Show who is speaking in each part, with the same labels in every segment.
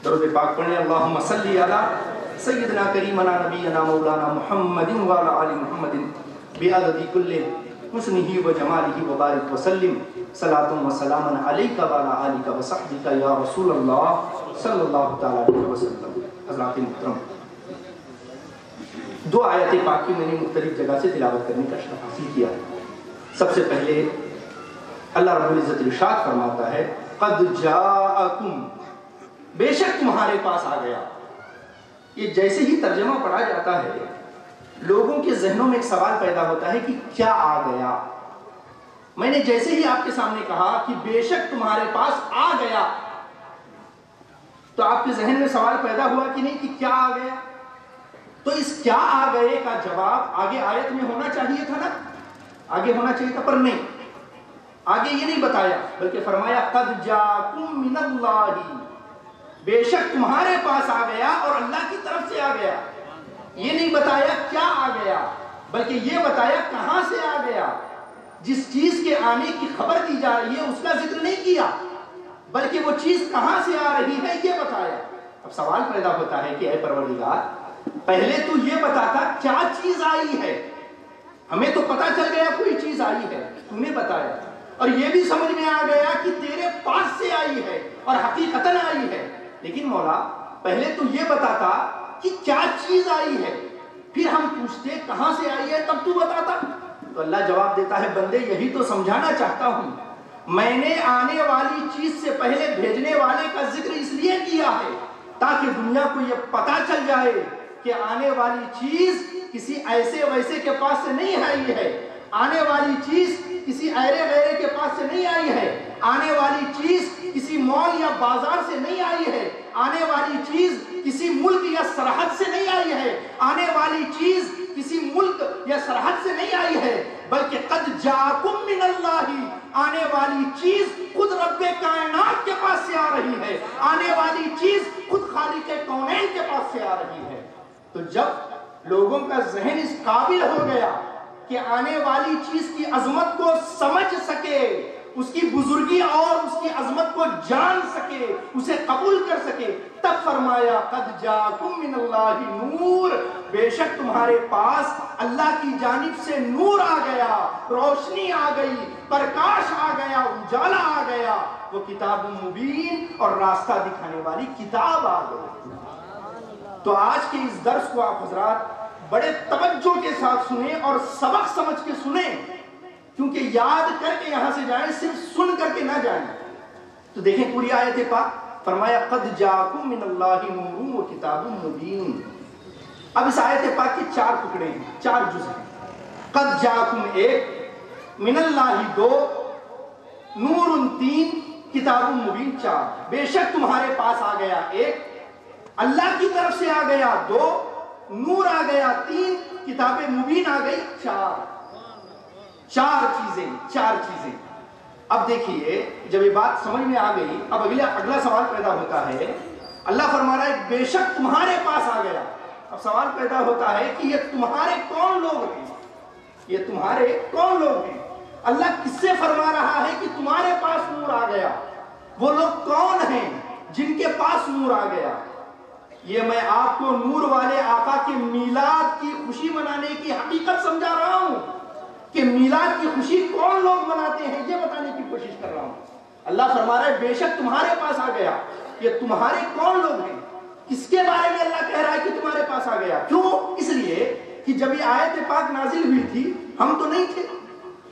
Speaker 1: درود پاک پڑھیں. اللہم صلی علی سیدنا کریمنا نبینا مولانا محمد وعلی آل محمد بعدد کل حسنہ و جمالہ وبارک وسلم. صلاۃ و سلام علیک وعلی آلک وصحبک یا رسول اللہ صلی اللہ تعالی علیہ وسلم. حضرات محترم، 2 آیات پاک کی میں نے مختلف جگہ سے تلاوت کرنے کا شرف حاصل کیا ہے. سب سے پہلے اللہ رب العزت ارشاد فرماتا ہے قد جاءکم، بے شک تمہارے پاس آ گیا. یہ جیسے ہی ترجمہ پڑھا جاتا ہے لوگوں کے ذہنوں میں ایک سوال پیدا ہوتا ہے کہ کیا آ گیا. میں نے جیسے ہی آپ کے سامنے کہا کہ بے شک تمہارے پاس آ گیا تو آپ کے ذہن میں سوال پیدا ہوا کہ نہیں کہ کیا آ گیا. تو اس کیا آ گئے کا جواب آگے آیت میں ہونا چاہیے تھا نا، آگے ہونا چاہیے تھا، پر نہیں. آگے یہ نہیں بتایا بلکہ فرمایا قد جاءکم من اللہ، بے شک تمہارے پاس آ گیا اور اللہ کی طرف سے آ گیا. یہ نہیں بتایا کیا آ گیا بلکہ یہ بتایا کہاں سے آ گیا. جس چیز کے آنے کی خبر دی جا رہی ہے اس کا ذکر نہیں کیا بلکہ وہ چیز کہاں سے آ رہی ہے یہ بتایا. اب سوال پیدا ہوتا ہے کہ اے پروردگار، پہلے تو یہ بتاتا کیا چیز آئی ہے. ہمیں تو پتا چل گیا کوئی چیز آئی ہے، تو نے بتایا، اور یہ بھی سمجھ میں آ گیا کہ تیرے پاس سے آئی ہے اور حقیقتاً آئی ہے. لیکن مولا پہلے تو یہ بتاتا کہ کیا چیز آئی ہے، پھر ہم پوچھتے کہاں سے آئی ہے تب تو بتاتا. تو اللہ جواب دیتا ہے بندے یہی تو سمجھانا چاہتا ہوں، میں نے آنے والی چیز سے پہلے بھیجنے والے کا ذکر اس لیے کیا ہے تاکہ دنیا کو یہ پتا چل جائے کہ آنے والی چیز کسی ایسے ویسے کے پاس سے نہیں آئی ہے، آنے والی چیز کسی ایرے غیرے کے پاس سے نہیں آئی ہے، آنے والی چیز کسی مال یا بازار سے نہیں آئی ہے، آنے والی چیز کسی ملک یا سرحد سے نہیں آئی ہے، آنے والی چیز کسی ملک یا سرحد سے نہیں آئی ہے، بلکہ قد جاءکم من اللہ، آنے والی چیز خود رب کائنات کے پاس سے آ رہی ہے، آنے والی چیز خود خالق کونین کے پاس سے آ رہی ہے. تو جب لوگوں کا ذہن اس قابل ہو گیا کہ آنے والی چیز کی عظمت کو سمجھ سکے، اس کی بزرگی اور اس کی عظمت کو جان سکے، اسے قبول کر سکے، تب فرمایا قد جاءکم من اللہ نور، بے شک تمہارے پاس اللہ کی جانب سے نور آ گیا، روشنی آ گئی، پرکاش آ گیا، اجالا آ گیا، وہ کتاب مبین اور راستہ دکھانے والی کتاب آ گئی. تو آج کے اس درس کو آپ حضرات بڑے توجہ کے ساتھ سنیں اور سبق سمجھ کے سنیں، کیونکہ یاد کر کے یہاں سے جائیں، صرف سن کر کے نہ جائیں. تو دیکھیں پوری آیت پاک، فرمایا قد جاءکم من اللہ نور و کتاب مبین. اب اس آیت پاک کے 4 ٹکڑے ہیں، 4 جز ہیں. قد جاءکم 1، من اللہ 2، نور 3، کتاب مبین 4. بے شک تمہارے پاس آ گیا 1، اللہ کی طرف سے آ گیا 2، نور آ گیا 3، کتاب مبین آ گئی 4. 4 چیزیں. اب دیکھیے جب یہ بات سمجھ میں آ گئی، اب اگلا سوال پیدا ہوتا ہے. اللہ فرما رہا ہے بے شک تمہارے پاس آ گیا. اب سوال پیدا ہوتا ہے کہ یہ تمہارے کون لوگ ہیں؟ یہ تمہارے کون لوگ ہیں؟ اللہ کس سے فرما رہا ہے کہ تمہارے پاس نور آ گیا؟ وہ لوگ کون ہیں جن کے پاس نور آ گیا؟ یہ میں آپ کو نور والے آقا کے میلاد کی خوشی منانے کی حقیقت سمجھا رہا ہوں کہ میلاد کی خوشی کون لوگ مناتے ہیں، یہ بتانے کی کوشش کر رہا ہوں. اللہ فرما رہا ہے بے شک تمہارے پاس آ گیا. یہ تمہارے کون لوگ ہیں؟ کس کے بارے میں اللہ کہہ رہا ہے کہ تمہارے پاس آ گیا؟ کیوں؟ اس لیے کہ جب یہ آیت پاک نازل ہوئی تھی ہم تو نہیں تھے،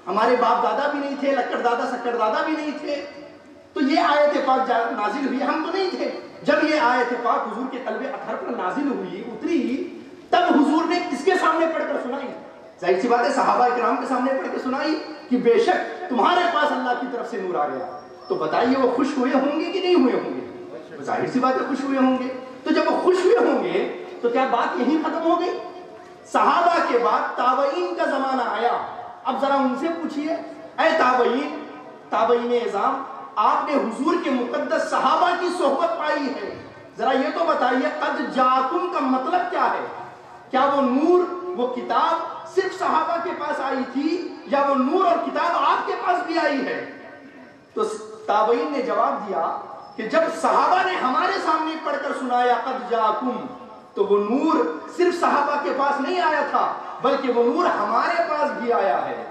Speaker 1: ہمارے باپ دادا بھی نہیں تھے، لکڑ دادا سکڑ دادا بھی نہیں تھے. تو یہ آیت پاک نازل ہوئی، ہم تو نہیں تھے. جب یہ آیت پاک حضور کے قلب اطہر پر نازل ہوئی، اتری، تب حضور نے کس کے سامنے پڑھ کر سنائی؟ ظاہر سی بات ہے صحابہ کرام کے سامنے پڑھ کے سنائی کہ بے شک تمہارے پاس اللہ کی طرف سے نور آ گیا. تو بتائیے وہ خوش ہوئے ہوں گے کہ نہیں ہوئے ہوں گے؟ ظاہر سی بات ہے خوش ہوئے ہوں گے. تو جب وہ خوش ہوئے ہوں گے تو کیا بات یہیں ختم ہو گئی؟ صحابہ کے بعد تابعین کا زمانہ آیا. اب ذرا ان سے پوچھئے اے تابعین اعظام، آپ نے حضور کے مقدس صحابہ کی صحبت پائی ہے، ذرا یہ تو بتائیے قد جاءکم کا مطلب کیا ہے؟ کیا وہ نور، وہ کتاب صرف صحابہ کے پاس آئی تھی یا وہ نور اور کتاب آپ کے پاس بھی آئی ہے؟ تو تابعین نے جواب دیا کہ جب صحابہ نے ہمارے سامنے پڑھ کر سنایا قد جاءکم، تو وہ نور صرف صحابہ کے پاس نہیں آیا تھا بلکہ وہ نور ہمارے پاس بھی آیا ہے۔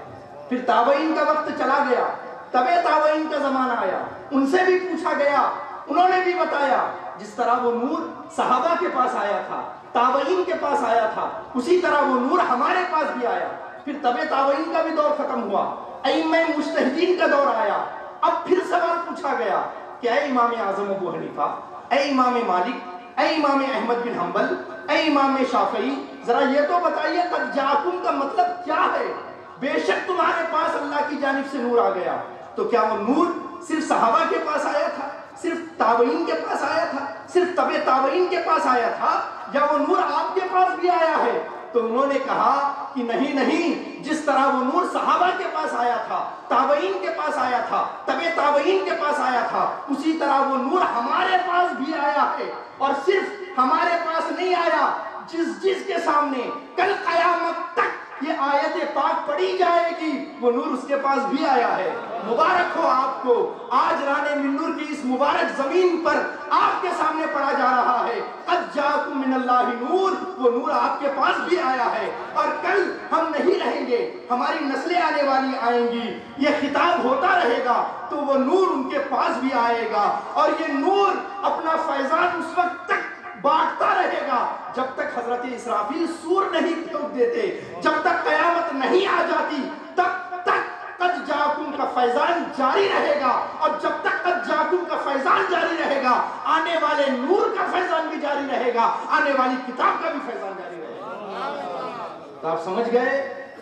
Speaker 1: پھر تابعین کا وقت چلا گیا، تبع تابعین کا زمانہ آیا، ان سے بھی پوچھا گیا، انہوں نے بھی بتایا جس طرح وہ نور صحابہ کے پاس آیا تھا، تابعین کے پاس آیا تھا، اسی طرح وہ نور ہمارے پاس بھی آیا۔ پھر تبع تابعین کا بھی دور ختم ہوا، ائمہ مجتہدین کا دور آیا۔ اب پھر سوال پوچھا گیا کہ اے امام اعظم ابو حنیفہ، اے امام مالک، اے امام احمد بن حنبل، اے امام شافعی، ذرا یہ تو بتائیے قد جاءکم کا مطلب کیا ہے؟ بے شک تمہارے پاس اللہ کی جانب سے نور آ گیا، تو کیا وہ نور صرف صحابہ کے پاس آیا تھا، صرف تابعین کے پاس آیا تھا، صرف تبع تابعین کے پاس آیا تھا، یا وہ نور آپ کے پاس بھی آیا ہے؟ تو انہوں نے کہا کہ نہیں نہیں، جس طرح وہ نور صحابہ کے پاس آیا تھا، تابعین کے پاس آیا تھا، تبع تابعین کے پاس آیا تھا، اسی طرح وہ نور ہمارے پاس بھی آیا ہے۔ اور صرف ہمارے پاس نہیں آیا، جس کے سامنے کل قیامت تک یہ آیت پاک پڑھی جائے گی وہ نور اس کے پاس بھی آیا ہے۔ مبارک ہو آپ کو، آج رانے من نور کی اس مبارک زمین پر آپ کے سامنے پڑھا جا رہا ہے قد جاءکم من اللہ نور، وہ نور آپ کے پاس بھی آیا ہے۔ اور کل ہم نہیں رہیں گے، ہماری نسلیں آنے والی آئیں گی، یہ خطاب ہوتا رہے گا تو وہ نور ان کے پاس بھی آئے گا، اور یہ نور اپنا فیضان اس وقت تک بانٹتا رہے گا جب تک حضرت اسرافیل سور نہیں پھونک دیتے، جب تک قیامت نہیں آ جاتی، تب تک قد جاءکم کا فیضان جاری رہے گا، اور جب تک قد جاءکم کا فیضان جاری رہے گا آنے والے نور کا فیضان بھی جاری رہے گا، آنے والی کتاب کا بھی فیضان جاری رہے گا۔ تو آپ سمجھ گئے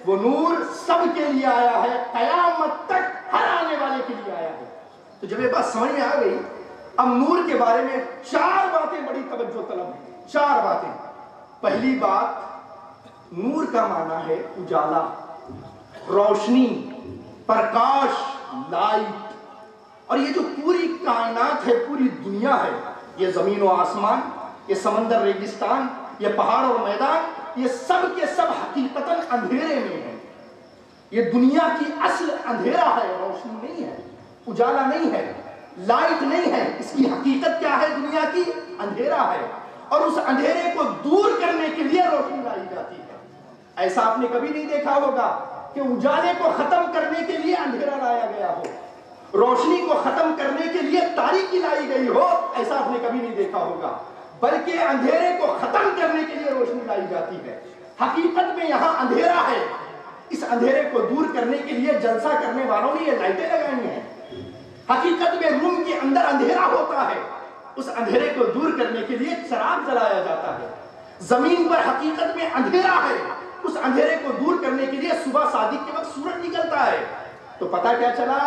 Speaker 1: وہ نور سب کے لیے آیا ہے، قیامت تک ہر آنے والے کے لیے آیا ہے۔ تو جب یہ بات سمجھ میں آ گئی، اب نور کے بارے میں 4 باتیں بڑی توجہ طلب ہیں، 4 باتیں۔ پہلی بات، نور کا معنی ہے اجالا، روشنی، پرکاش، لائٹ۔ اور یہ جو پوری کائنات ہے، پوری دنیا ہے، یہ زمین و آسمان، یہ سمندر ریگستان، یہ پہاڑ اور میدان، یہ سب کے سب حقیقتاً اندھیرے میں ہیں۔ یہ دنیا کی اصل اندھیرا ہے، روشنی نہیں ہے، اجالا نہیں ہے، لائٹ نہیں ہے۔ اس کی حقیقت کیا ہے؟ دنیا کی اندھیرا ہے، اور اس اندھیرے کو دور کرنے کے لیے روشنی لائی جاتی ہے۔ ایسا آپ نے کبھی نہیں دیکھا ہوگا کہ اجالے کو ختم کرنے کے لیے اندھیرا لایا گیا ہو، روشنی کو ختم کرنے کے لیے تاریکی لائی گئی ہو، ایسا آپ نے کبھی نہیں دیکھا ہوگا، بلکہ اندھیرے کو ختم کرنے کے لیے روشنی لائی جاتی ہے۔ حقیقت میں یہاں اندھیرا ہے، اس اندھیرے کو دور کرنے کے لیے جلسہ کرنے والوں نے یہ لائٹیں لگائی ہیں۔ حقیقت میں روم کے اندر اندھیرا ہوتا ہے، اس اندھیرے کو دور کرنے کے لیے چراغ جلایا جاتا ہے۔ زمین پر حقیقت میں اندھیرا ہے، اس اندھیرے کو دور کرنے کے لیے صبح صادق کے وقت سورج نکلتا ہے۔ تو پتہ کیا چلا؟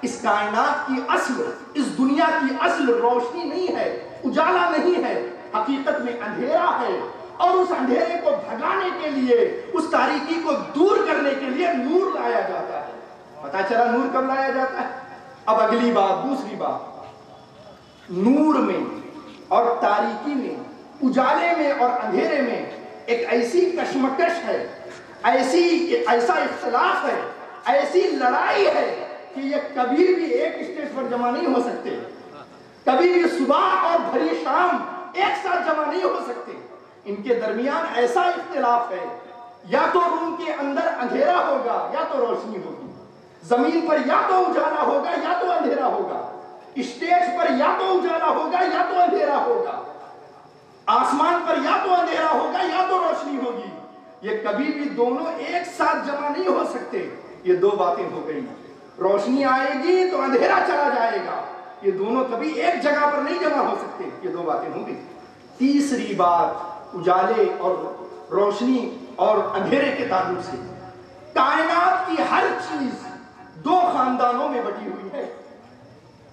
Speaker 1: اس کائنات کی اصل، اس دنیا کی اصل روشنی نہیں ہے، اجالا نہیں ہے، حقیقت میں اندھیرا ہے، اور اس اندھیرے کو بھگانے کے لیے، اس تاریکی کو دور کرنے کے لیے نور لایا جاتا ہے۔ پتہ چلا نور کب لایا جاتا ہے؟ اب اگلی بات، دوسری بات، نور میں اور تاریکی میں، اجالے میں اور اندھیرے میں ایک ایسی کشمکش ہے، ایسا اختلاف ہے، ایسی لڑائی ہے کہ یہ کبھی بھی ایک اسٹیج پر جمع نہیں ہو سکتے، کبھی بھی صبح اور بھری شام ایک ساتھ جمع نہیں ہو سکتے۔ ان کے درمیان ایسا اختلاف ہے، یا تو روم کے اندر اندھیرا ہوگا یا تو روشنی ہوگی، زمین پر یا تو اجالا ہوگا یا تو اندھیرا ہوگا، اسٹیج پر یا تو اجالا ہوگا یا تو اندھیرا ہوگا، آسمان پر یا تو اندھیرا ہوگا یا تو روشنی ہوگی۔ یہ کبھی بھی دونوں ایک ساتھ جمع نہیں ہو سکتے۔ یہ 2 باتیں ہو گئی، روشنی آئے گی تو اندھیرا چلا جائے گا، یہ دونوں کبھی ایک جگہ پر نہیں جمع ہو سکتے۔ یہ 2 باتیں ہوں گی۔ تیسری بات، اجالے اور روشنی اور اندھیرے کے تعلق سے، کائنات کی ہر چیز 2 خاندانوں میں بٹی ہوئی ہے،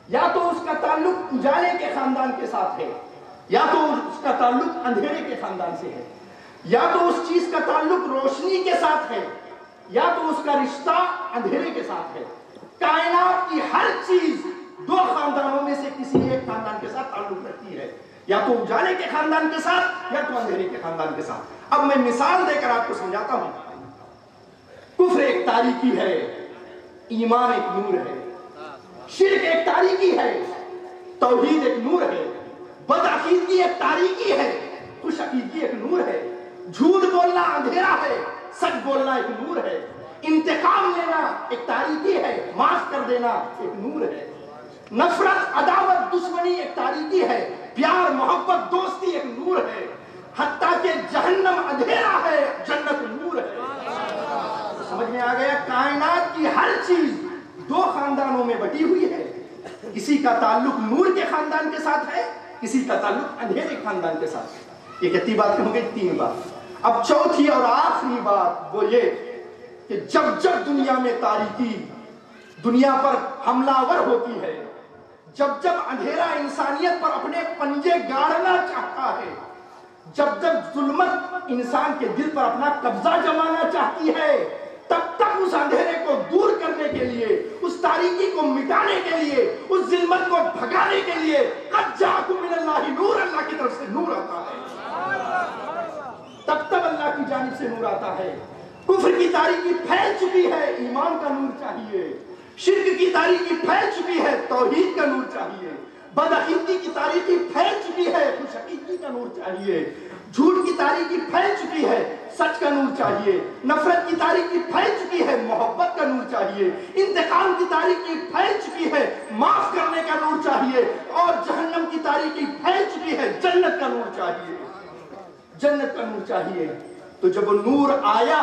Speaker 1: یا تو اس کا تعلق اجالے کے خاندان کے ساتھ ہے، یا تو اس کا تعلق اندھیرے کے خاندان سے ہے، یا تو اس چیز کا تعلق روشنی کے ساتھ ہے، یا تو اس کا رشتہ اندھیرے کے ساتھ ہے۔ کائنات کی ہر چیز 2 خاندانوں میں سے کسی ایک خاندان کے ساتھ تعلق رکھتی ہے، یا تو اجالے کے خاندان کے ساتھ یا تو اندھیرے کے خاندان کے ساتھ۔ اب میں مثال دے کر آپ کو سمجھاتا ہوں۔ کفر ایک تاریکی ہے، ایمان ایک نور ہے، شرک ایک تاریکی ہے، توحید ایک نور ہے، بدعقیدگی ایک تاریکی ہے، خوش عقیدگی ایک نور ہے، جھوٹ بولنا اندھیرا ہے، سچ بولنا ایک نور ہے، انتقام لینا ایک تاریکی ہے، معاف کر دینا ایک نور ہے، نفرت عداوت دشمنی ایک تاریکی ہے، پیار محبت دوستی ایک نور ہے، حتیٰ کہ جہنم اندھیرا ہے جنت نور ہے۔ سمجھ میں آ گیا؟ کائنات کی ہر چیز دو خاندانوں میں بٹی ہوئی ہے، کسی کا تعلق نور کے خاندان کے ساتھ ہے، کسی کا تعلق اندھیرے خاندان کے ساتھ ہے۔ یہ کتنی بات ہو گئی؟ 3 بات۔ اب چوتھی اور آخری بات وہ یہ کہ جب جب دنیا میں تاریکی دنیا پر حملہ آور ہوتی ہے، جب جب اندھیرا انسانیت پر اپنے پنجے گاڑنا چاہتا ہے، جب جب ظلمت انسان کے دل پر اپنا قبضہ جمانا چاہتی ہے، تب تک اس اندھیرے کو دور کرنے کے لیے، اس تاریکی کو مٹانے کے لیے، اس ظلمت کو بھگانے کے لیے قد جاءکم من اللہ نور، اللہ کی طرف سے نور آتا ہے، تب اللہ کی جانب سے نور آتا ہے۔ کفر کی تاریکی پھیل چکی ہے، ایمان کا نور چاہیے، شرک کی تاریکی پھیل چکی ہے، توحید کا نور چاہیے، بدعقیدگی کی تاریکی پھیل چکی ہے، خوش عقیدگی کا نور چاہیے، جھوٹ کی تاریکی پھیل چکی ہے، سچ کا نور چاہیے، نفرت کی تاریکی پھیل چکی ہے، محبت کا نور چاہیے، انتقام کی تاریکی پھیل چکی ہے، معاف کرنے کا نور چاہیے، اور جہنم کی تاریکی پھیل چکی ہے، جنت کا نور چاہیے، جنت کا نور چاہیے۔ تو جب وہ نور آیا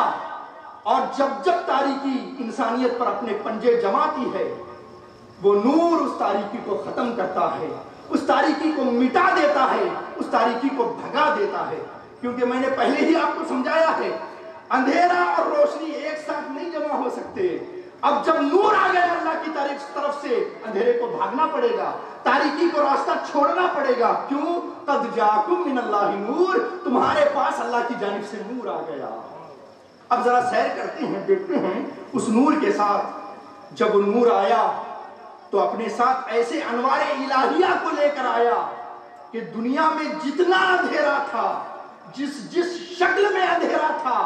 Speaker 1: اور جب جب تاریکی انسانیت پر اپنے پنجے جماتی ہے، وہ نور اس تاریکی کو ختم کرتا ہے، اس تاریکی کو مٹا دیتا ہے، اس تاریکی کو بھگا دیتا ہے۔ کیونکہ میں نے پہلے ہی آپ کو سمجھایا ہے، اندھیرا اور روشنی ایک ساتھ نہیں جمع ہو سکتے۔ اب جب نور آ گیا اللہ کی طرف سے، اندھیرے کو بھاگنا پڑے گا، تاریکی کو راستہ چھوڑنا پڑے گا۔ کیوں؟ قد جاءکم من اللہ نور، تمہارے پاس اللہ کی جانب سے نور آ گیا۔ اب ذرا سیر کرتے ہیں، دیکھتے ہیں اس نور کے ساتھ جب وہ نور آیا تو اپنے ساتھ ایسے انوار الہیہ کو لے کر آیا کہ دنیا میں جتنا اندھیرا تھا، جس شکل میں اندھیرا تھا،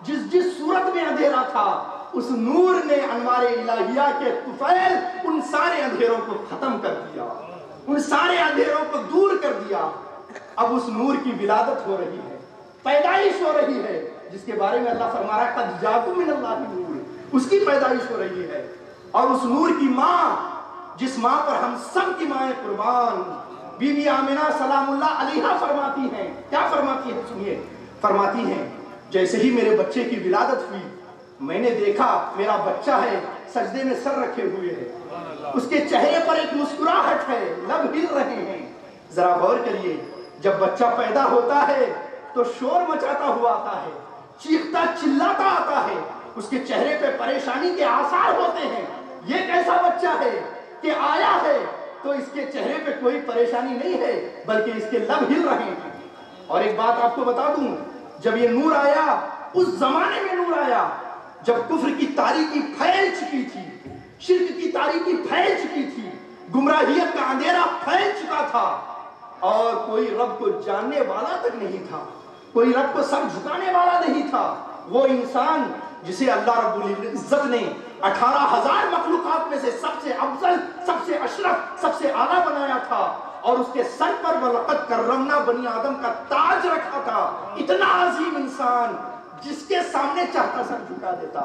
Speaker 1: جس صورت میں اندھیرا تھا، اس نور نے انوار الہیہ کے طفیل ان سارے اندھیروں کو ختم کر دیا، ان سارے اندھیروں کو دور کر دیا۔ اب اس نور کی ولادت ہو رہی ہے، پیدائش ہو رہی ہے، جس کے بارے میں اللہ فرما رہا ہے قد جاءکم من اللہ نور، اس کی پیدائش ہو رہی ہے۔ اور اس نور کی ماں، جس ماں پر ہم سب کی مائیں قربان، بی بی آمنہ سلام اللہ علیہا فرماتی ہیں، کیا فرماتی ہیں؟ سنیے، فرماتی ہیں جیسے ہی میرے بچے کی ولادت ہوئی، میں نے دیکھا میرا بچہ ہے، سجدے میں سر رکھے ہوئے ہے، اس کے چہرے پر ایک مسکراہٹ ہے، لب ہل رہے ہیں۔ ذرا غور کریے، جب بچہ پیدا ہوتا ہے تو شور مچاتا ہوا آتا ہے، چیختا چلاتا آتا ہے، اس کے چہرے پہ پریشانی کے آثار ہوتے ہیں۔ یہ کیسا بچہ ہے کہ آیا ہے تو اس کے چہرے پہ کوئی پریشانی نہیں ہے، بلکہ اس کے لب ہل رہے ہیں۔ اور ایک بات آپ کو بتا دوں، جب یہ نور آیا، اس زمانے میں نور آیا جب کفر کی تاریکی پھیل چکی تھی، شرک کی تاریکی پھیل چکی تھی، گمراہیت کا اندھیرا پھیل چکا تھا، اور کوئی رب کو جاننے والا تک نہیں تھا، کوئی رب کو سر جھکانے والا نہیں تھا۔ وہ انسان جسے اللہ رب العزت نے 18,000 مخلوقات میں سے سب سے افضل، سب سے اشرف، سب سے اعلیٰ بنایا تھا، اور اس کے سر پر وَلَقَدْ كَرَّمْنَا بنی آدم کا تاج رکھا تھا۔ اتنا عظیم انسان جس کے سامنے چاہتا سر جھکا دیتا۔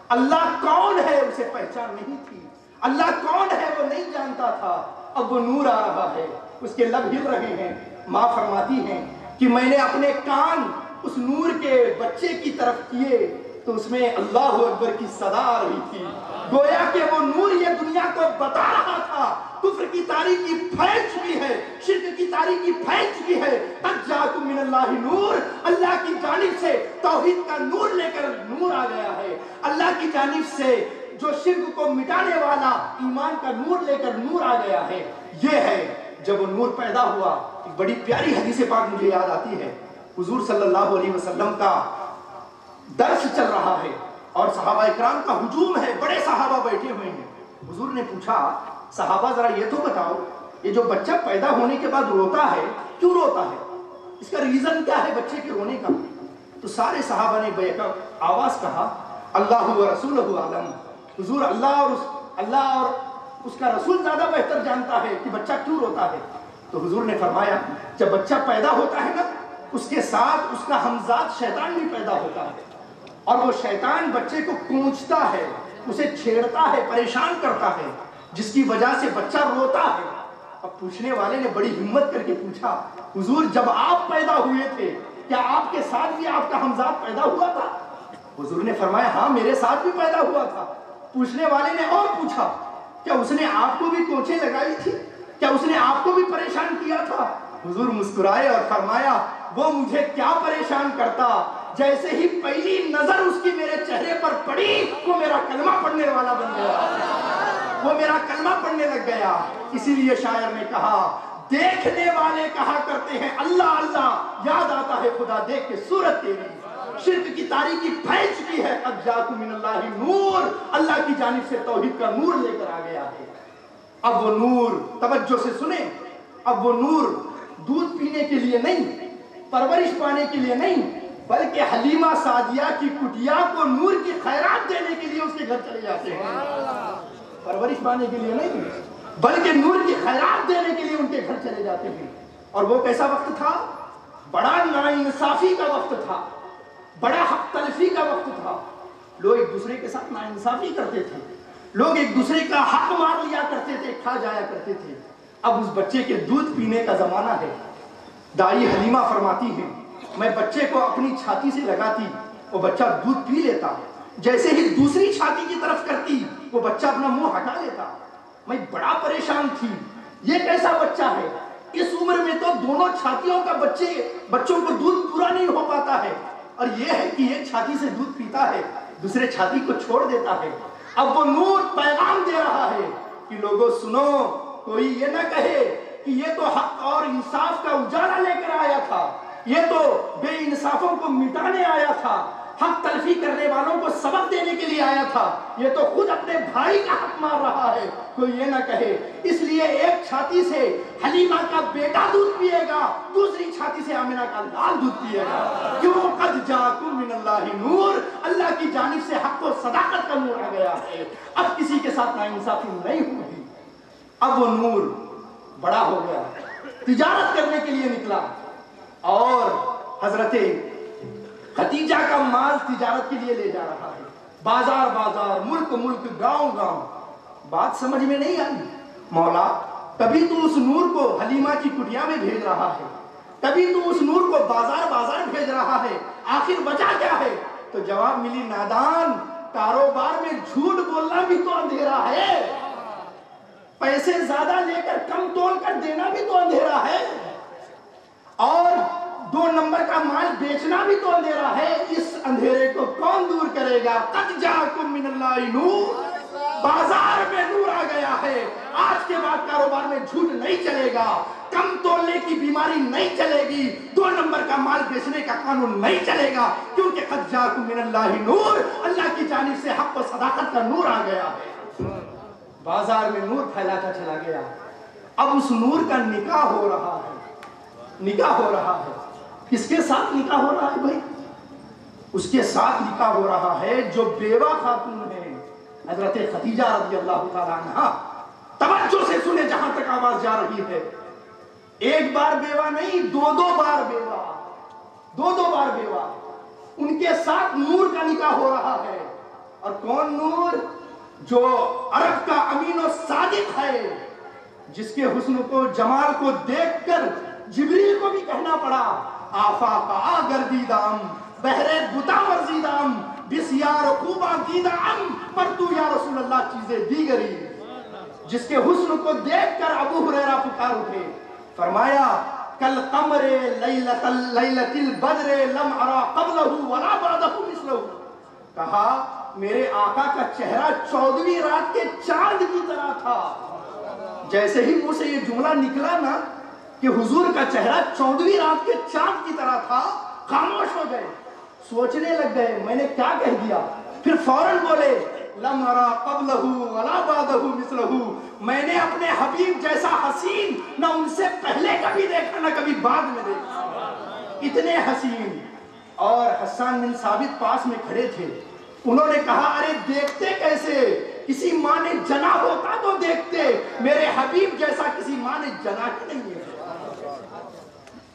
Speaker 1: اللہ کون ہے اسے پہچان نہیں تھی، اللہ کون ہے وہ نہیں جانتا تھا۔ اب وہ نور آ رہا ہے، اس کے لب ہل رہے ہیں۔ ماں فرماتی ہیں کہ میں نے اپنے کان اس نور کے بچے کی طرف کیے تو اس میں اللہ اکبر کی صدا آ رہی تھی، گویا کہ وہ نور یہ دنیا کو بتا رہا تھا کفر کی تاریکی پھیل چکی ہے، شرک کی تاریکی پھیل چکی ہے، قد جاءکم من اللہ نور، اللہ کی جانب سے توحید کا نور لے کر نور آ گیا ہے، اللہ کی جانب سے جو شرک کو مٹانے والا ایمان کا نور لے کر نور آ گیا ہے۔ یہ ہے جب وہ نور پیدا ہوا۔ ایک بڑی پیاری حدیث پاک مجھے یاد آتی ہے، حضور صلی اللہ علیہ وسلم کا درس چل رہا ہے اور صحابہ اکرام کا ہجوم ہے، بڑے صحابہ بیٹھے ہوئے ہیں۔ حضور نے پوچھا، صحابہ ذرا یہ تو بتاؤ، یہ جو بچہ پیدا ہونے کے بعد روتا ہے، کیوں روتا ہے؟ اس کا ریزن کیا ہے بچے کے رونے کا؟ تو سارے صحابہ نے بیک آواز کہا، اللہ و رسولہ عالم، حضور اللہ اور اس کا رسول زیادہ بہتر جانتا ہے کہ بچہ کیوں روتا ہے۔ تو حضور نے فرمایا جب بچہ پیدا ہوتا ہے نا اس کے ساتھ اس کا ہمزاد شیطان بھی پیدا ہوتا ہے، اور وہ شیطان بچے کو کوچتا ہے، اسے چھیڑتا ہے، پریشان کرتا ہے، جس کی وجہ سے بچہ روتا ہے۔ اب پوچھنے والے نے بڑی ہمت کر کے پوچھا حضور جب آپ پیدا ہوئے تھے کیا آپ کے ساتھ بھی آپ کا ہمزاد پیدا ہوا تھا؟ حضور نے فرمایا ہاں میرے ساتھ بھی پیدا ہوا تھا۔ پوچھنے والے نے اور پوچھا کیا اس نے آپ کو بھی کوچیں لگائی تھی؟ کیا اس نے آپ کو بھی پریشان کیا تھا؟ حضور مسکرائے اور فرمایا وہ مجھے کیا پریشان کرتا، جیسے ہی پہلی نظر اس کی میرے چہرے پر پڑی وہ میرا کلمہ پڑھنے والا بن گیا، وہ میرا کلمہ پڑھنے لگ گیا۔ اسی لیے شاعر نے کہا دیکھنے والے کہا کرتے ہیں اللہ اللہ، یاد آتا ہے خدا دیکھ کے صورت تیری۔ شرک کی تاریکی پھیل چکی ہے، اب جاکم من اللہ نور، اللہ کی جانب سے توحید کا نور لے کر آ گیا ہے۔ اب وہ نور، توجہ سے سنیں، اب وہ نور دودھ پینے کے لیے نہیں، پرورش پانے کے لیے نہیں، بلکہ حلیمہ سعدیہ کی کٹیا کو نور کی خیرات دینے کے لیے اس کے گھر چلے جاتے ہیں۔ پرورش پانے کے لیے نہیں بلکہ نور کی خیرات دینے کے لیے ان کے گھر چلے جاتے ہیں۔ اور وہ کیسا وقت تھا؟ بڑا ناانصافی کا وقت تھا، بڑا حق تلفی کا وقت تھا۔ لوگ ایک دوسرے کے ساتھ ناانصافی کرتے تھے، لوگ ایک دوسرے کا حق مار لیا کرتے تھے، کھا جایا کرتے تھے۔ اب اس بچے کے دودھ پینے کا زمانہ ہے۔ دائی حلیمہ فرماتی ہیں میں بچے کو اپنی چھاتی سے لگاتی، وہ بچہ دودھ پی لیتا، جیسے ہی دوسری چھاتی کی طرف کرتی وہ بچہ اپنا منہ ہٹا لیتا۔ میں بڑا پریشان تھی، یہ کیسا بچہ ہے؟ اس عمر میں تو دونوں چھاتیوں کا بچوں کو دودھ پورا نہیں ہو پاتا ہے، اور یہ ہے کہ ایک چھاتی سے دودھ پیتا ہے دوسرے چھاتی کو چھوڑ دیتا ہے۔ اب وہ نور پیغام دے رہا ہے کہ لوگوں سنو، کوئی یہ نہ کہے کہ یہ تو حق اور انصاف کا اجالا لے کر آیا تھا، یہ تو بے انصافوں کو مٹانے آیا تھا، حق تلفی کرنے والوں کو سبق دینے کے لیے آیا تھا، یہ تو خود اپنے بھائی کا حق مار رہا ہے، کوئی یہ نہ کہے۔ اس لیے ایک چھاتی سے حلیمہ کا بیٹا دودھ پیے گا، دوسری چھاتی سے آمنہ کا لال دودھ پیے گا۔ کیوں؟ قد جاکم من اللہ نور، اللہ کی جانب سے حق و صداقت کا نور آ گیا ہے، اب کسی کے ساتھ ناانصافی نہیں ہوگی۔ اب وہ نور بڑا ہو گیا، تجارت کرنے کے لیے نکلا، اور حضرت خدیجہ کا مال تجارت کے لیے لے جا رہا ہے، بازار بازار، ملک ملک، گاؤں گاؤں۔ بات سمجھ میں نہیں آئی، مولا کبھی تو اس نور کو حلیمہ کی کٹیا میں بھیج رہا ہے، کبھی تو اس نور کو بازار بازار بھیج رہا ہے، آخر وجہ کیا ہے؟ تو جواب ملی نادان، کاروبار میں جھوٹ بولنا بھی تو اندھیرا ہے، پیسے زیادہ لے کر کم تول کر دینا بھی تو اندھیرا ہے، اور 2 نمبر کا مال بیچنا بھی تو اندھیرا ہے۔ اس اندھیرے کو کون دور کرے گا؟ قد جاکم من اللہ نور، بازار میں نور آ گیا ہے، آج کے بعد کاروبار میں جھوٹ نہیں چلے گا، کم تولنے کی بیماری نہیں چلے گی، 2 نمبر کا مال بیچنے کا قانون نہیں چلے گا، کیونکہ قد جاکم من اللہ نور، اللہ کی جانب سے حق و صداقت کا نور آ گیا ہے۔ بازار میں نور پھیلاتا چلا گیا۔ اب اس نور کا نکاح ہو رہا ہے، نکاح ہو رہا ہے۔ کس کے ساتھ نکاح ہو رہا ہے بھائی؟ اس کے ساتھ نکاح ہو رہا ہے جو بیوہ خاتون ہے، حضرت خدیجہ رضی اللہ تعالیٰ عنہ۔ توجہ سے سنیں جہاں تک آواز جا رہی ہے، ایک بار بیوہ نہیں، 2 بار بیوہ، 2 بار بیوہ، ان کے ساتھ نور کا نکاح ہو رہا ہے۔ اور کون نور؟ جو عرب کا امین و صادق ہے، جس کے حسن کو جمال کو دیکھ کر جبریل کو بھی کہنا پڑا آفاقا گردیدام بہرے بتا ورزیدام بسیار خوبا دیدام، پر تو یا رسول اللہ چیزیں دیگری، جس کے حسن کو دیکھ کر ابو ہریرہ پکار اٹھے، فرمایا کل قمر لیلت البدر لم ارا قبلہ ولا بعدہ مثلہ، کہا میرے آقا کا چہرہ 14ویں رات کے چاند کی طرح تھا۔ جیسے ہی منہ سے یہ جملہ نکلا نا کہ حضور کا چہرہ 14ویں رات کے چاند کی طرح تھا، خاموش ہو گئے، سوچنے لگ گئے میں نے کیا کہہ دیا، پھر فوراً بولے لم ارا قبلہ ولا بعدہ مثلہ، میں نے اپنے حبیب جیسا حسین نہ ان سے پہلے کبھی دیکھا نہ کبھی بعد میں دیکھا، اتنے حسین۔ اور حسان بن ثابت پاس میں کھڑے تھے، انہوں نے کہا ارے دیکھتے کیسے، کسی ماں نے جنا ہوتا تو دیکھتے، میرے حبیب جیسا کسی ماں نے جنا ہی نہیں ہے۔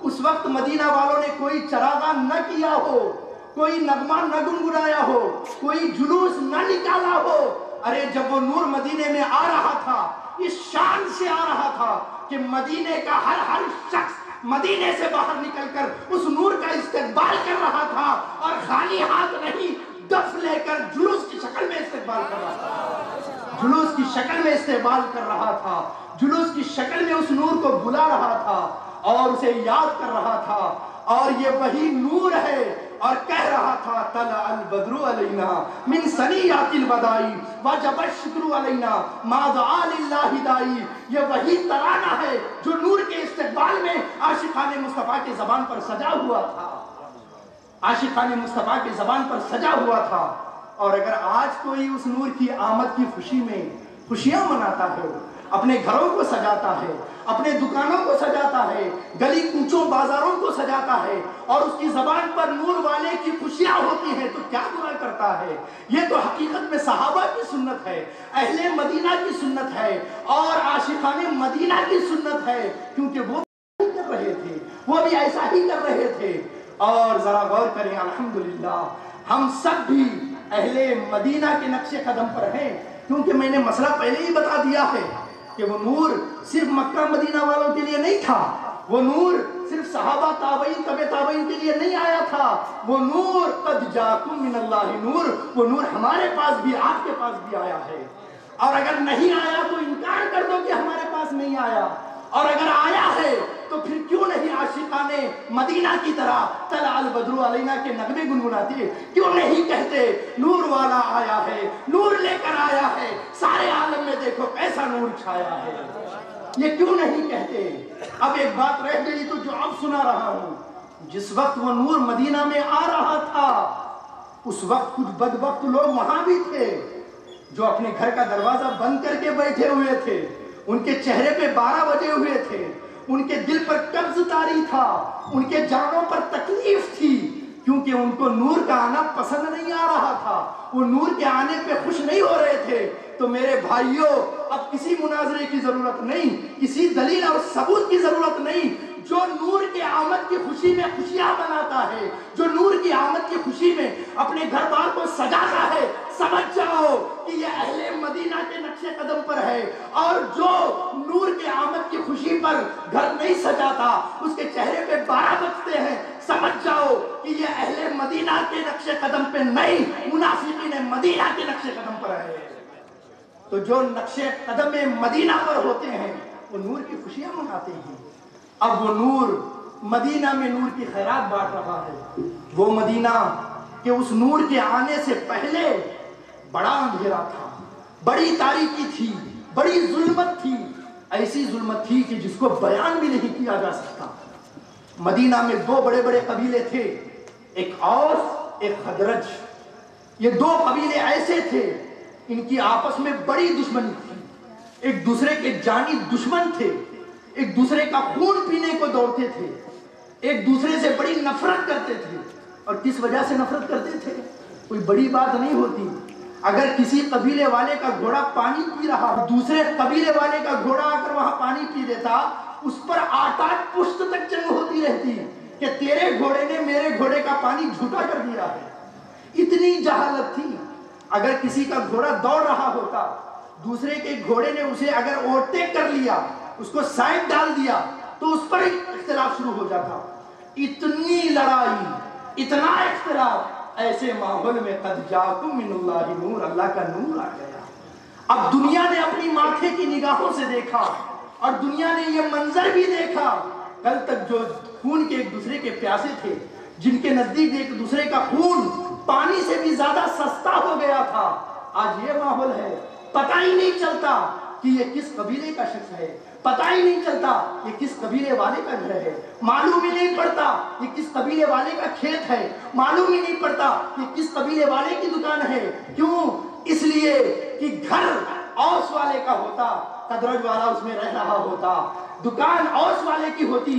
Speaker 1: اس وقت مدینہ والوں نے کوئی چراغاں نہ کیا ہو، کوئی نغمہ نہ گنگنایا ہو، کوئی جلوس نہ نکالا ہو۔ ارے جب وہ نور مدینے میں آ رہا تھا، اس شان سے آ رہا تھا کہ مدینے کا ہر شخص مدینے سے باہر نکل کر اس نور کا استقبال کر رہا تھا، اور خالی ہاتھ نہیں، دف لے کر جلوس کی شکل میں استقبال کر رہا تھا، جلوس کی شکل میں استقبال کر رہا تھا، جلوس کی شکل میں اس نور کو بلا رہا تھا اور اسے یاد کر رہا تھا، اور یہ وہی نور ہے، اور کہہ رہا تھا طلع البدر علینا من ثنیات الوداع وجب الشکر علینا ما دعا للہ داعی۔ یہ وہی ترانہ ہے جو نور کے استقبال میں عاشقان مصطفیٰ کی زبان پر سجا ہوا تھا، عاشقان مصطفیٰ کی زبان پر سجا ہوا تھا۔ اور اگر آج کوئی اس نور کی آمد کی خوشی میں خوشیاں مناتا ہے، اپنے گھروں کو سجاتا ہے، اپنے دکانوں کو سجاتا ہے، گلی کوچوں بازاروں کو سجاتا ہے، اور اس کی زبان پر نور والے کی خوشیاں ہوتی ہیں، تو کیا برا کرتا ہے؟ یہ تو حقیقت میں صحابہ کی سنت ہے، اہل مدینہ کی سنت ہے، اور عاشقان مدینہ کی سنت ہے، کیونکہ وہ بھی کر رہے تھے، وہ بھی ایسا ہی کر رہے تھے۔ اور ذرا غور کریں، الحمدللہ ہم سب بھی اہل مدینہ کے نقش قدم پر ہیں، کیونکہ میں نے مسئلہ پہلے ہی بتا دیا ہے کہ وہ نور صرف مکہ مدینہ والوں کے لیے نہیں تھا، وہ نور صرف صحابہ تابعین تبع تابعین کے لیے نہیں آیا تھا، وہ نور قد جاکم من اللہ نور، وہ نور ہمارے پاس بھی، آپ کے پاس بھی آیا ہے۔ اور اگر نہیں آیا تو انکار کر دو کہ ہمارے پاس نہیں آیا، اور اگر آیا ہے تو پھر کیوں نہیں عاشقان مدینہ کی طرح طلع البدر علینا کے نغمے گنگناتے؟ کیوں نہیں کہتے نور والا آیا ہے، نور لے کر آیا ہے، سارے عالم میں دیکھو کیسا نور چھایا ہے؟ یہ کیوں نہیں کہتے؟ اب ایک بات رہ گئی تو جو اب سنا رہا ہوں، جس وقت وہ نور مدینہ میں آ رہا تھا، اس وقت کچھ بدبخت لوگ وہاں بھی تھے جو اپنے گھر کا دروازہ بند کر کے بیٹھے ہوئے تھے، ان کے چہرے پہ 12 بجے ہوئے تھے، ان کے دل پر قبض طاری تھا، ان کے جانوں پر تکلیف تھی، کیونکہ ان کو نور کا آنا پسند نہیں آ رہا تھا، وہ نور کے آنے پہ خوش نہیں ہو رہے تھے۔ تو میرے بھائیوں، اب کسی مناظرے کی ضرورت نہیں، کسی دلیل اور ثبوت کی ضرورت نہیں۔ جو نور کے آمد کی خوشی میں خوشیاں مناتا ہے، جو نور کی آمد کی خوشی میں اپنے گھر بار کو سجاتا ہے، سمجھ جاؤ کہ یہ اہل مدینہ کے نقش قدم پر ہے، اور جو نور کے آمد کی خوشی پر گھر نہیں سجاتا، اس کے چہرے پہ 12 بجتے ہیں، سمجھ جاؤ کہ یہ اہل مدینہ کے نقش قدم پہ نہیں، منافقین مدینہ کے نقش قدم پر ہے۔ تو جو نقش قدم مدینہ پر ہوتے ہیں وہ نور کی خوشیاں مناتے ہیں۔ اب وہ نور مدینہ میں نور کی خیرات بانٹ رہا ہے، وہ مدینہ کہ اس نور کے آنے سے پہلے بڑا اندھیرا تھا، بڑی تاریکی تھی، بڑی ظلمت تھی، ایسی ظلمت تھی کہ جس کو بیان بھی نہیں کیا جا سکتا۔ مدینہ میں 2 بڑے بڑے قبیلے تھے، ایک اوس ایک خزرج۔ یہ 2 قبیلے ایسے تھے، ان کی آپس میں بڑی دشمنی تھی، ایک دوسرے کے جانی دشمن تھے، ایک دوسرے کا خون پینے کو دوڑتے تھے، ایک دوسرے سے بڑی نفرت کرتے تھے۔ اور کس وجہ سے نفرت کرتے تھے؟ کوئی بڑی بات نہیں ہوتی۔ اگر کسی قبیلے والے کا گھوڑا پانی پی رہا، دوسرے قبیلے والے کا گھوڑا آ کر وہاں پانی پی دیتا، اس پر 8 پشت تک جنگ ہوتی رہتی کہ تیرے گھوڑے نے میرے گھوڑے کا پانی جھوٹا کر دیا ہے۔ اتنی جہالت تھی۔ اگر کسی کا گھوڑا دوڑ رہا ہوتا، دوسرے کے گھوڑے نے اسے اگر اوورٹیک کر لیا، اس کو سائڈ ڈال دیا، تو اس پر اختلاف شروع ہو جاتا۔ اتنی لڑائی، اتنا اختلاف، ایسے ماحول میں قد جاکم من اللہ نور، اللہ کا نور آ گیا۔ اب دنیا نے اپنی ماتھے کی نگاہوں سے دیکھا، اور دنیا نے یہ منظر بھی دیکھا۔ کل تک جو خون کے ایک دوسرے کے پیاسے تھے، جن کے نزدیک ایک دوسرے کا خون پانی سے بھی زیادہ سستا ہو گیا تھا، آج یہ ماحول ہے۔ پتہ ہی نہیں چلتا کہ یہ کس قبیلے کا شخص ہے، پتہ ہی نہیں چلتا یہ کس قبیلے والے کا گھر ہے، معلوم ہی نہیں پڑتا یہ کس قبیلے والے کا کھیت ہے، معلوم ہی نہیں پڑتا یہ کس قبیلے والے کی دکان ہے۔ کیوں؟ اس لیے کہ گھر اوس والے کا ہوتا، خزرج والا اس میں رہ رہا ہوتا، دکان اوس والے کی ہوتی،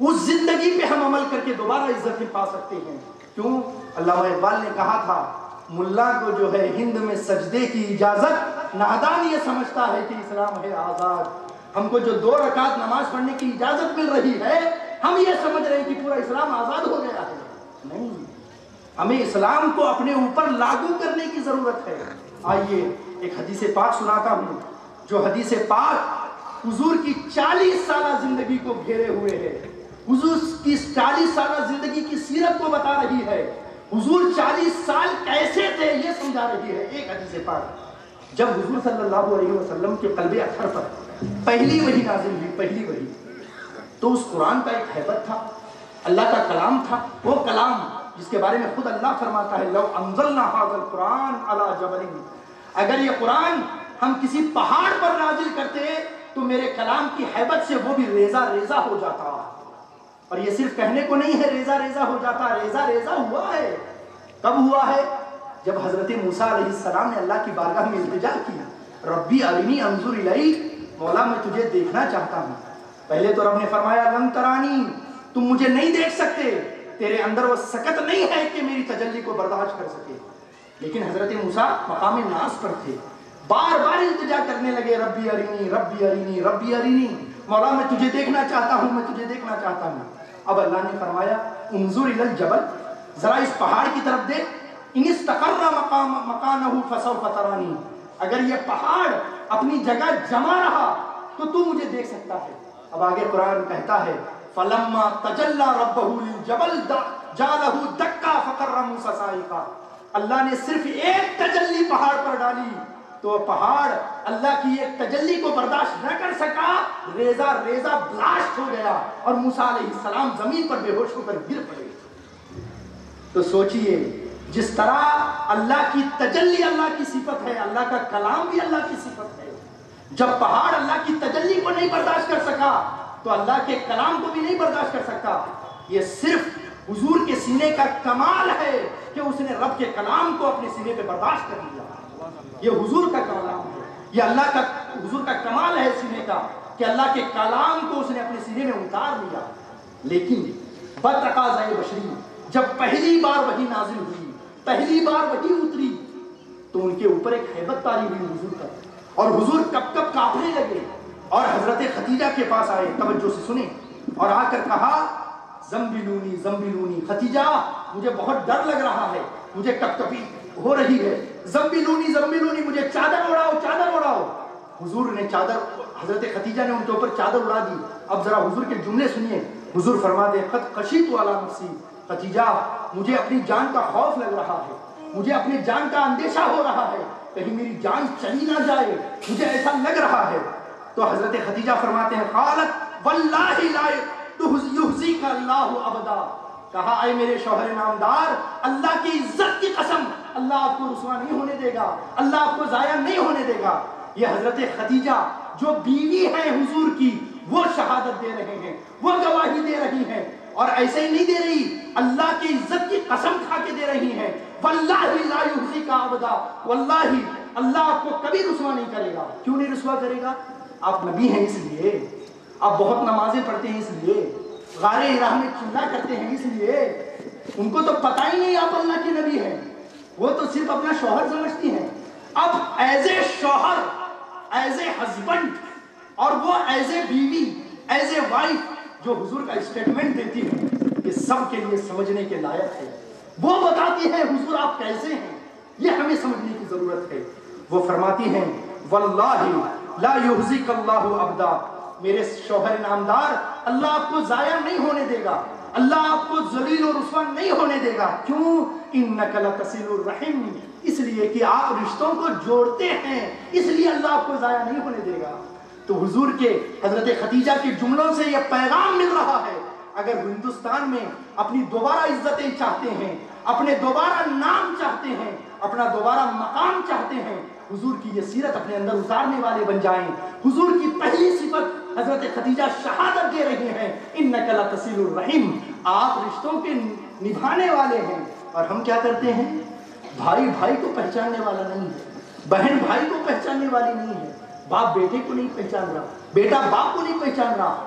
Speaker 1: اس زندگی پہ ہم عمل کر کے دوبارہ عزتیں پا سکتے ہیں. کیوں؟ علامہ اقبال نے کہا تھا ملا کو جو ہے ہند میں سجدے کی اجازت، نادان یہ سمجھتا ہے کہ اسلام ہے آزاد. ہم کو جو 2 رکعت نماز پڑھنے کی اجازت مل رہی ہے، ہم یہ سمجھ رہے ہیں کہ پورا اسلام آزاد ہو گیا ہے. نہیں، ہمیں اسلام کو اپنے اوپر لاگو کرنے کی ضرورت ہے. آئیے ایک حدیث پاک سناتا ہوں، جو حدیث پاک حضور کی 40 سالہ زندگی کو گھیرے ہوئے ہے. حضور کی 40 سالہ زندگی کی سیرت کو بتا رہی ہے. حضور 40 سال کیسے تھے یہ سمجھا رہی ہے. ایک حدیث پاک، جب حضور صلی اللہ علیہ وسلم کے قلب اطہر پر پہلی وحی نازل ہوئی، پہلی وحی، تو اس قرآن کا ایک ہیبت تھا، اللہ کا کلام تھا. وہ کلام جس کے بارے میں خود اللہ فرماتا ہے لو انزلنا ھذا القرآن علی جبل، اگر یہ قرآن ہم کسی پہاڑ پر نازل کرتے تو میرے کلام کی ہیبت سے وہ بھی ریزہ ریزہ ہو جاتا. اور یہ صرف کہنے کو نہیں ہے ریزہ ریزہ ہو جاتا، ریزہ ریزہ ہوا ہے. کب ہوا ہے؟ جب حضرت موسیٰ علیہ السلام نے اللہ کی بارگاہ میں التجا کیا، ربی ارنی انظر الیک، مولا میں تجھے دیکھنا چاہتا ہوں. پہلے تو رب نے فرمایا لن ترانی، تم مجھے نہیں دیکھ سکتے، تیرے اندر وہ سکت نہیں ہے کہ میری تجلی کو برداشت کر سکے. لیکن حضرت موسیٰ مقام ناز پر تھے، بار بار التجا کرنے لگے ربی ارنی ربی ارنی ربی ارنی، مولا میں تجھے دیکھنا چاہتا ہوں، میں تجھے دیکھنا چاہتا ہوں. اب اللہ نے فرمایا انظر الی الجبل، ذرا اس پہاڑ کی طرف دیکھ، ان استقر مکانہ فسوف ترانی، اگر یہ پہاڑ اپنی جگہ جمع رہا تو تو مجھے دیکھ سکتا ہے. اب آگے قرآن کہتا ہے فلما تجلی ربہ للجبل جعلہ دکا فخر موسیٰ صعقا، اللہ نے صرف ایک تجلی پہاڑ پر ڈالی تو پہاڑ اللہ کی ایک تجلی کو برداشت نہ کر سکا، ریزہ ریزہ بلاسٹ ہو گیا اور موسیٰ علیہ السلام زمین پر بے ہوش ہو کر گر پڑے. تو سوچئے جس طرح اللہ کی تجلی اللہ کی صفت ہے، اللہ کا کلام بھی اللہ کی صفت ہے. جب پہاڑ اللہ کی تجلی کو نہیں برداشت کر سکا تو اللہ کے کلام کو بھی نہیں برداشت کر سکتا. یہ صرف حضور کے سینے کا کمال ہے کہ اس نے رب کے کلام کو اپنے سینے پہ برداشت کر لیا. یہ حضور کا کلام ہے، یہ اللہ کا حضور کا کمال ہے سینے کا کہ اللہ کے کلام کو اس نے اپنے سینے میں اتار لیا. لیکن بتقاضۂ بشری جب پہلی بار وحی نازل ہوئی، پہلی بار وحی اتری تو ان کے اوپر ایک ہیبت طاری ہوئی حضور کا، اور حضور کب کب کانپنے لگے اور حضرت خدیجہ کے پاس آئے. توجہ سے سنیں، اور آ کر کہا زمبلونی زمبلونی، خدیجہ مجھے بہت ڈر لگ رہا ہے، مجھے کپکپی ہو رہی ہے، زمبلونی زمبلونی، مجھے چادر اڑاؤ چادر اڑاؤ. حضور نے چادر، حضرت خدیجہ نے ان کے اوپر چادر اڑا دی. اب ذرا حضور کے جملے سنیے. حضور فرماتے قد خشیت علی نفسی، خدیجہ مجھے اپنی جان کا خوف لگ رہا ہے، مجھے اپنی جان کا اندیشہ ہو رہا ہے، کہیں میری جان چلی نہ جائے، مجھے ایسا لگ رہا ہے. تو حضرت خدیجہ فرماتے ہیں قالت واللہ لا یحزیک اللہ ابدا، کہا اے میرے شوہر نامدار، اللہ کی عزت کی قسم، اللہ آپ کو رسوا نہیں ہونے دے گا، اللہ آپ کو ضائع نہیں ہونے دے گا. یہ حضرت خدیجہ جو بیوی ہیں حضور کی، وہ شہادت دے رہے ہیں، وہ گواہی دے رہی ہیں، اور ایسے ہی نہیں دے رہی، اللہ کی عزت کی قسم کھا کے دے رہی ہیں واللہ لا یحزیک ابدا، واللہ اللہ آپ کو کبھی رسوا نہیں کرے گا. کیوں نہیں رسوا کرے گا؟ آپ نبی ہیں اس لیے، آپ بہت نمازیں پڑھتے ہیں اس لیے، غار ہرا میں چلا کرتے ہیں اس لیے. ان کو تو پتہ ہی نہیں آپ اللہ کے نبی ہیں، وہ تو صرف اپنا شوہر سمجھتی ہیں. اب ایز اے شوہر، ایز اے ہسبینڈ، اور وہ ایز اے بیوی، ایز اے وائف جو حضور کا اسٹیٹمنٹ دیتی ہے، یہ سب کے لیے سمجھنے کے لائق ہے. وہ بتاتی ہے حضور آپ کیسے ہیں، یہ ہمیں سمجھنے کی ضرورت ہے. وہ فرماتی ہیں واللہ لا یحزیک اللہ ابدا، میرے شوہر نامدار، اللہ آپ کو ضائع نہیں ہونے دے گا، اللہ آپ کو ذلیل و رسوا نہیں ہونے دے گا. کیوں؟ انک لتصل الرحم، اس لیے کہ آپ رشتوں کو جوڑتے ہیں، اس لیے اللہ آپ کو ضائع نہیں ہونے دے گا. تو حضور کے حضرت خدیجہ کے جملوں سے یہ پیغام مل رہا ہے، اگر ہندوستان میں اپنی دوبارہ عزتیں چاہتے ہیں، اپنے دوبارہ نام چاہتے ہیں، اپنا دوبارہ مقام چاہتے ہیں، حضور کی یہ سیرت اپنے اندر اتارنے والے بن جائیں. حضور کی پہلی صفت حضرت خدیجہ شہادت دے رہی ہیں انک لتصل الرحم، آپ رشتوں کے نبھانے والے ہیں. اور ہم کیا کرتے ہیں؟ بھائی بھائی کو پہچاننے والا نہیں ہے، بہن بھائی کو پہچاننے والی نہیں ہے، باپ بیٹے کو نہیں پہچان رہا، بیٹا باپ کو نہیں پہچان رہا.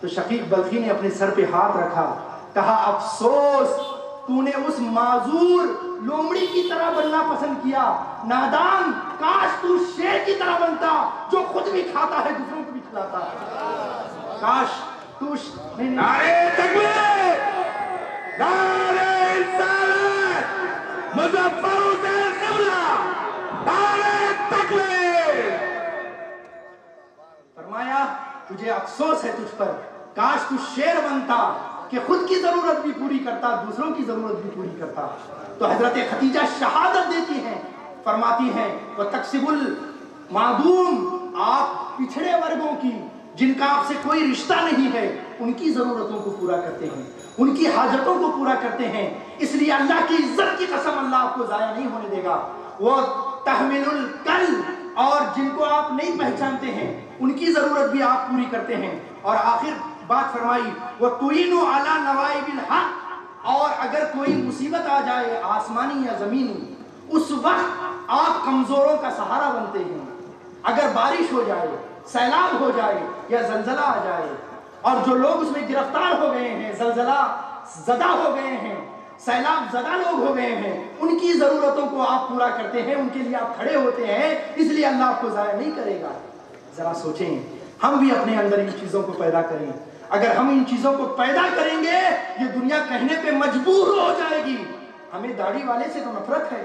Speaker 1: تو شقیق بلخی نے اپنے سر پہ ہاتھ رکھا، کہا افسوس تو نے اس معذور لومڑی کی طرح بننا پسند کیا، نادان، کاش تو شیر کی طرح بنتا جو خود بھی کھاتا ہے دوسروں کو بھی کھلاتا ہے، کاش تو
Speaker 2: نعرے تکبیر، نعرے رسالت، مظفر حسین قبلہ، نعرے تکبیر۔
Speaker 1: فرمایا تجھے افسوس ہے تجھ پر، کاش تو شیر بنتا کہ خود کی ضرورت بھی پوری کرتا دوسروں کی ضرورت بھی پوری کرتا۔ تو حضرت خدیجہ شہادت دیتی ہیں، فرماتی ہیں وَتَقْسِبُ الْمَعْدُومِ، آپ پچھڑے ورگوں کی جن کا آپ سے کوئی رشتہ نہیں ہے ان کی ضرورتوں کو پورا کرتے ہیں، ان کی حاجتوں کو پورا کرتے ہیں، اس لیے اللہ کی عزت کی قسم اللہ آپ کو ضائع نہیں ہونے دے گا۔ وہ تحمل الکل، اور جن کو آپ نہیں پہچانتے ہیں ان کی ضرورت بھی آپ پوری کرتے ہیں۔ اور آخر بات فرمائی وَتُعِينُ عَلَى نَوَائِبِ الْحَقِّ، اور اگر کوئی مصیبت آ جائے آسمانی یا زمینی اس وقت آپ کمزوروں کا سہارا بنتے ہیں۔ اگر بارش ہو جائے، سیلاب ہو جائے یا زلزلہ آ جائے اور جو لوگ اس میں گرفتار ہو گئے ہیں، زلزلہ زدہ ہو گئے ہیں، سیلاب زدہ لوگ ہو گئے ہیں، ان کی ضرورتوں کو آپ پورا کرتے ہیں، ان کے لیے آپ کھڑے ہوتے ہیں، اس لیے اللہ آپ کو ضائع نہیں کرے گا۔ ذرا سوچیں ہم بھی اپنے اندر ان چیزوں کو پیدا کریں، اگر ہم ان چیزوں کو پیدا کریں گے یہ دنیا کہنے پہ مجبور ہو جائے گی ہمیں داڑھی والے سے تو نفرت ہے،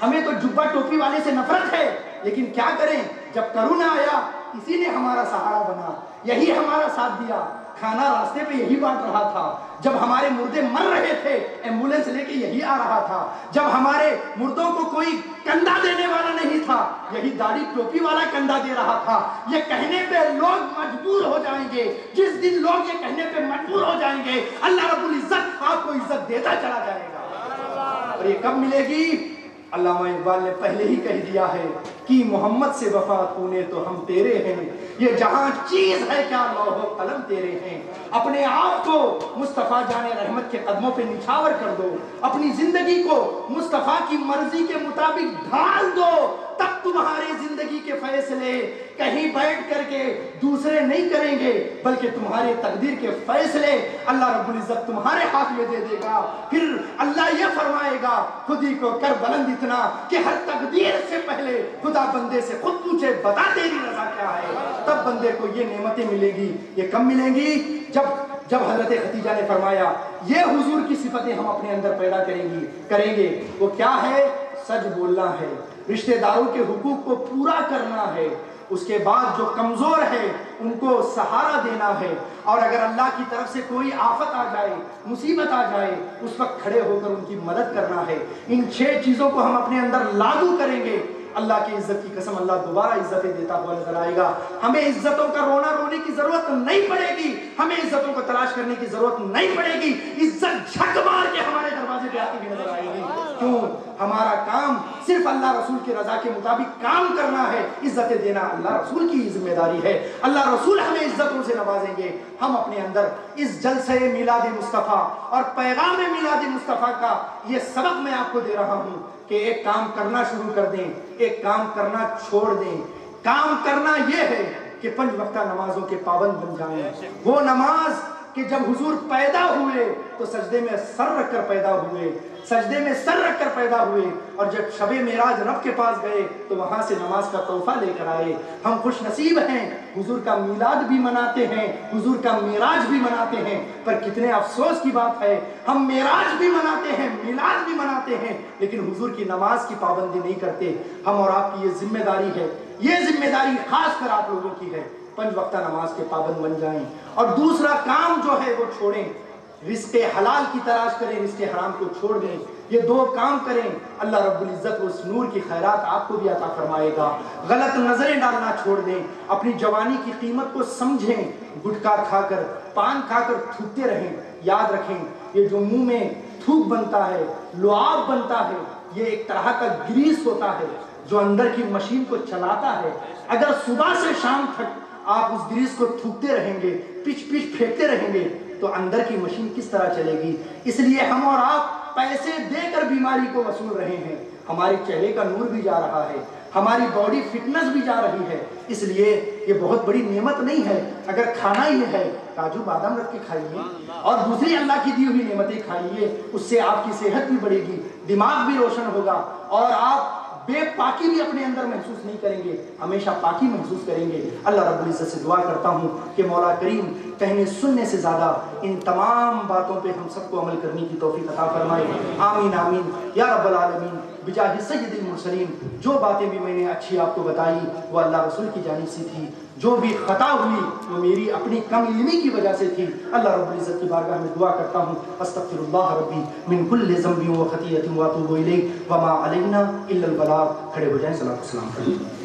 Speaker 1: ہمیں تو جبہ ٹوپی والے سے نفرت ہے، لیکن کیا کریں جب کرونا آیا اسی نے ہمارا سہارا بنا، یہی ہمارا ساتھ دیا، کھانا راستے پہ یہی بانٹ رہا تھا، جب ہمارے مردے مر رہے تھے ایمبولینس لے کے یہی آ رہا تھا، جب ہمارے مردوں کو کوئی کندھا دینے والا نہیں تھا یہی داڑھی ٹوپی والا کندھا دے رہا تھا۔ یہ کہنے پہ لوگ مجبور ہو جائیں گے، جس دن لوگ یہ کہنے پہ مجبور ہو جائیں گے اللہ رب العزت آپ کو عزت دیتا چلا جائے گا۔ اور یہ کب ملے گی؟ علامہ اقبال نے پہلے ہی کہہ دیا ہے کہ محمد سے وفا تو نے تو ہم تیرے ہیں، یہ جہاں چیز ہے کیا لوح و قلم تیرے ہیں۔ اپنے آپ کو مصطفیٰ جان رحمت کے قدموں پہ نچھاور کر دو، اپنی زندگی کو مصطفیٰ کی مرضی کے مطابق ڈھال دو، تب تمہاری زندگی کے فیصلے کہیں بیٹھ کر کے دوسرے نہیں کریں گے بلکہ تمہارے تقدیر کے فیصلے اللہ رب العزت تمہارے ہاتھ میں دے دے گا۔ پھر اللہ یہ فرمائے گا خود ہی کو کر بلند اتنا کہ ہر تقدیر سے پہلے خدا بندے سے خود پوچھے بتا تیری رضا کیا ہے، تب بندے کو یہ نعمتیں ملے گی۔ یہ کب ملیں گی؟ جب حضرت خدیجہ نے فرمایا یہ حضور کی صفتیں ہم اپنے اندر پیدا کریں گے، وہ کیا ہے؟ سچ بولنا ہے، رشتہ داروں کے حقوق کو پورا کرنا ہے، اس کے بعد جو کمزور ہے ان کو سہارا دینا ہے، اور اگر اللہ کی طرف سے کوئی آفت آ جائے، مصیبت آ جائے، اس وقت کھڑے ہو کر ان کی مدد کرنا ہے۔ ان 6 چیزوں کو ہم اپنے اندر لاگو کریں گے، اللہ کی عزت کی قسم اللہ دوبارہ عزتیں دیتا ہوا نظر آئے گا۔ ہمیں عزتوں کا رونے کی ضرورت نہیں پڑے گی، ہمیں عزتوں کو تلاش کرنے کی ضرورت نہیں پڑے گی، عزت جھک مار کے ہمارے دروازے پہ آتی ہوئی نظر آئے گی۔ کیوں؟ ہمارا کام صرف اللہ رسول کی رضا کے مطابق کام کرنا ہے، عزتیں دینا اللہ رسول کی ذمہ داری ہے، اللہ رسول ہمیں عزتوں سے نوازیں گے۔ ہم اپنے اندر اس جلسہ میلاد مصطفیٰ اور پیغام میلاد مصطفیٰ کا یہ سبق میں آپ کو دے رہا ہوں کہ ایک کام کرنا شروع کر دیں، ایک کام کرنا چھوڑ دیں۔ کام کرنا یہ ہے کہ 5 وقتہ نمازوں کے پابند بن جائیں، وہ نماز کہ جب حضور پیدا ہوئے تو سجدے میں سر رکھ کر پیدا ہوئے، سجدے میں سر رکھ کر پیدا ہوئے، اور جب شب معراج رب کے پاس گئے تو وہاں سے نماز کا تحفہ لے کر آئے۔ ہم خوش نصیب ہیں، حضور کا میلاد بھی مناتے ہیں، حضور کا معراج بھی مناتے ہیں، پر کتنے افسوس کی بات ہے ہم معراج بھی مناتے ہیں، میلاد بھی مناتے ہیں، لیکن حضور کی نماز کی پابندی نہیں کرتے۔ ہم اور آپ کی یہ ذمہ داری ہے، یہ ذمہ داری خاص کر آپ لوگوں کی ہے، 5 وقتہ نماز کے پابند بن جائیں، اور دوسرا کام جو ہے وہ چھوڑیں، رزق حلال کی تلاش کریں، رزق حرام کو چھوڑ دیں۔ یہ 2 کام کریں، اللہ رب العزت اس نور کی خیرات آپ کو بھی عطا فرمائے گا۔ غلط نظریں ڈالنا چھوڑ دیں، اپنی جوانی کی قیمت کو سمجھیں، گٹکا کھا کر پان کھا کر تھوکتے رہیں۔ یاد رکھیں یہ جو منہ میں تھوک بنتا ہے، لعاب بنتا ہے، یہ ایک طرح کا گریس ہوتا ہے جو اندر کی مشین کو چلاتا ہے۔ اگر صبح سے شام تک آپ اس گریس کو تھوکتے رہیں گے، پچ پچ پھینکتے رہیں گے تو اندر کی مشین کس طرح چلے گی؟ اس لیے ہم اور آپ پیسے دے کر بیماری کو وصول رہے ہیں، ہمارے چہرے کا نور بھی جا رہا ہے، ہماری باڈی فٹنس بھی جا رہی ہے۔ اس لیے یہ بہت بڑی نعمت نہیں ہے، اگر کھانا ہی ہے کاجو بادام رکھ کے کھائیے اور دوسری اللہ کی دی ہوئی نعمتیں کھائیے، اس سے آپ کی صحت بھی بڑھے گی، دماغ بھی روشن ہوگا اور آپ بے پاکی بھی اپنے اندر محسوس نہیں کریں گے، ہمیشہ پاکی محسوس کریں گے۔ اللہ رب العزت سے دعا کرتا ہوں کہ مولا کریم کہنے سننے سے زیادہ ان تمام باتوں پہ ہم سب کو عمل کرنے کی توفیق عطا فرمائے، آمین آمین یا رب العالمین۔ بجاہ سید المرسلین، جو باتیں بھی میں نے اچھی آپ کو بتائی وہ اللہ رسول کی جانب سے تھی، جو بھی خطا ہوئی وہ میری اپنی کم علمی کی وجہ سے تھی۔ اللہ رب العزت کی بارگاہ میں دعا کرتا ہوں، استغفر اللہ ربی من کل ذنب و خطیئۃ واتوب الیہ وما علینا الا البلاغ۔ کھڑے ہو جائیں، صلاۃ والسلام کریں۔